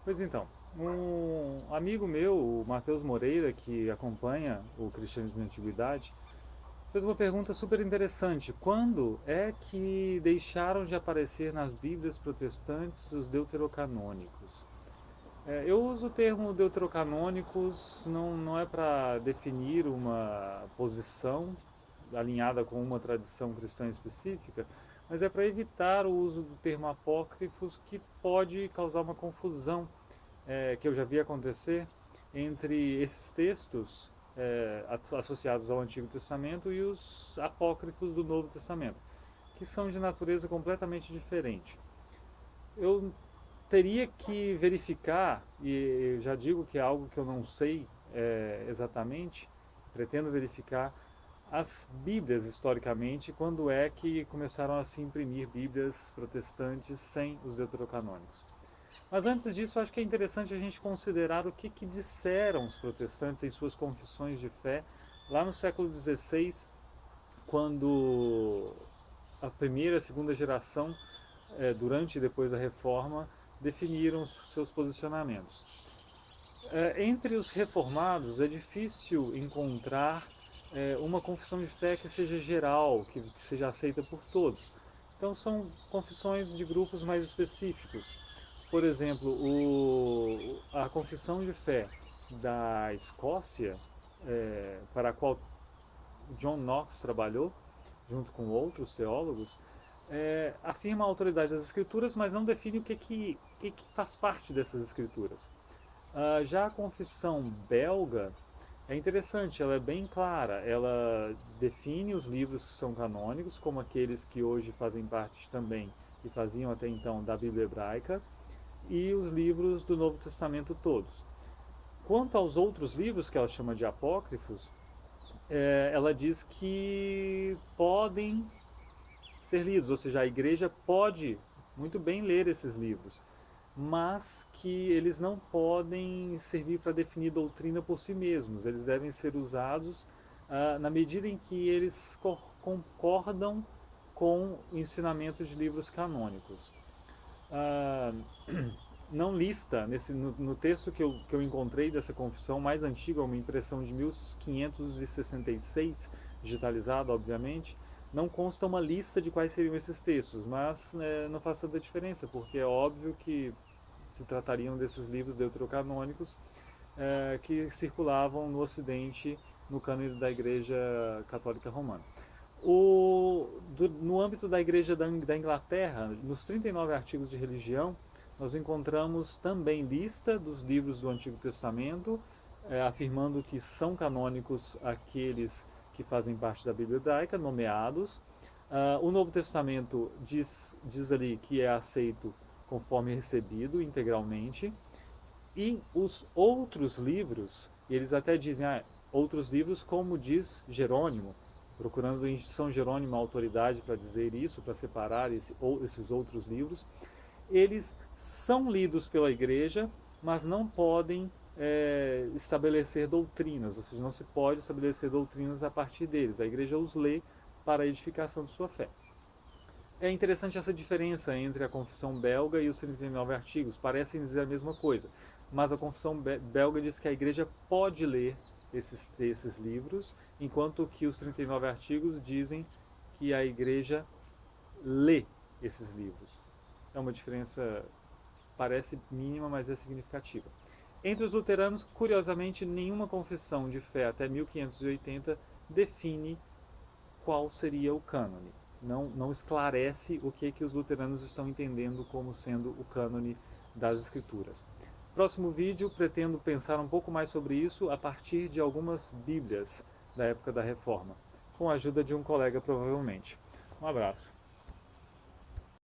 Pois então, um amigo meu, o Matheus Moreira, que acompanha o Cristianismo na Antiguidade, fez uma pergunta super interessante. Quando é que deixaram de aparecer nas Bíblias protestantes os deuterocanônicos? Eu uso o termo deuterocanônicos não é para definir uma posição alinhada com uma tradição cristã específica, mas é para evitar o uso do termo apócrifos que pode causar uma confusão que eu já vi acontecer entre esses textos associados ao Antigo Testamento e os apócrifos do Novo Testamento, que são de natureza completamente diferente. Eu teria que verificar, e já digo que é algo que eu não sei exatamente, pretendo verificar as Bíblias historicamente, quando é que começaram a se imprimir Bíblias protestantes sem os deuterocanônicos. Mas antes disso, acho que é interessante a gente considerar o que disseram os protestantes em suas confissões de fé lá no século XVI, quando a primeira e a segunda geração, durante e depois da Reforma, definiram seus posicionamentos. Entre os reformados é difícil encontrar uma confissão de fé que seja geral, que seja aceita por todos. Então são confissões de grupos mais específicos. Por exemplo, a confissão de fé da Escócia, para a qual John Knox trabalhou, junto com outros teólogos, afirma a autoridade das escrituras, mas não define o que faz parte dessas escrituras. Já a confissão belga é interessante, ela é bem clara. Ela define os livros que são canônicos, como aqueles que hoje fazem parte também, e faziam até então, da Bíblia hebraica, e os livros do Novo Testamento todos. Quanto aos outros livros, que ela chama de apócrifos, ela diz que podem ser lidos, ou seja, a igreja pode muito bem ler esses livros, mas que eles não podem servir para definir doutrina por si mesmos. Eles devem ser usados na medida em que eles concordam com o ensinamento de livros canônicos. Ah, não lista, no texto que eu encontrei dessa confissão mais antiga, uma impressão de 1566, digitalizada, obviamente, não consta uma lista de quais seriam esses textos, mas não faz tanta diferença, porque é óbvio que se tratariam desses livros deuterocanônicos que circulavam no Ocidente no cânone da Igreja Católica Romana. No âmbito da Igreja da Inglaterra, nos 39 artigos de religião, nós encontramos também lista dos livros do Antigo Testamento, afirmando que são canônicos aqueles que fazem parte da Bíblia hebraica, nomeados. O Novo Testamento diz ali que é aceito conforme recebido integralmente. E os outros livros, e eles até dizem, outros livros como diz Jerônimo, procurando em São Jerônimo a autoridade para dizer isso, para separar esses outros livros, eles são lidos pela igreja, mas não podem estabelecer doutrinas, ou seja, não se pode estabelecer doutrinas a partir deles. A igreja os lê para a edificação de sua fé. É interessante essa diferença entre a confissão belga e os 39 artigos. Parecem dizer a mesma coisa, mas a confissão belga diz que a igreja pode ler esses livros, enquanto que os 39 artigos dizem que a igreja lê esses livros. É uma diferença, parece mínima, mas é significativa. Entre os luteranos, curiosamente, nenhuma confissão de fé até 1580 define qual seria o cânone. Não esclarece o que os luteranos estão entendendo como sendo o cânone das escrituras. Próximo vídeo, pretendo pensar um pouco mais sobre isso a partir de algumas bíblias da época da Reforma, com a ajuda de um colega provavelmente. Um abraço.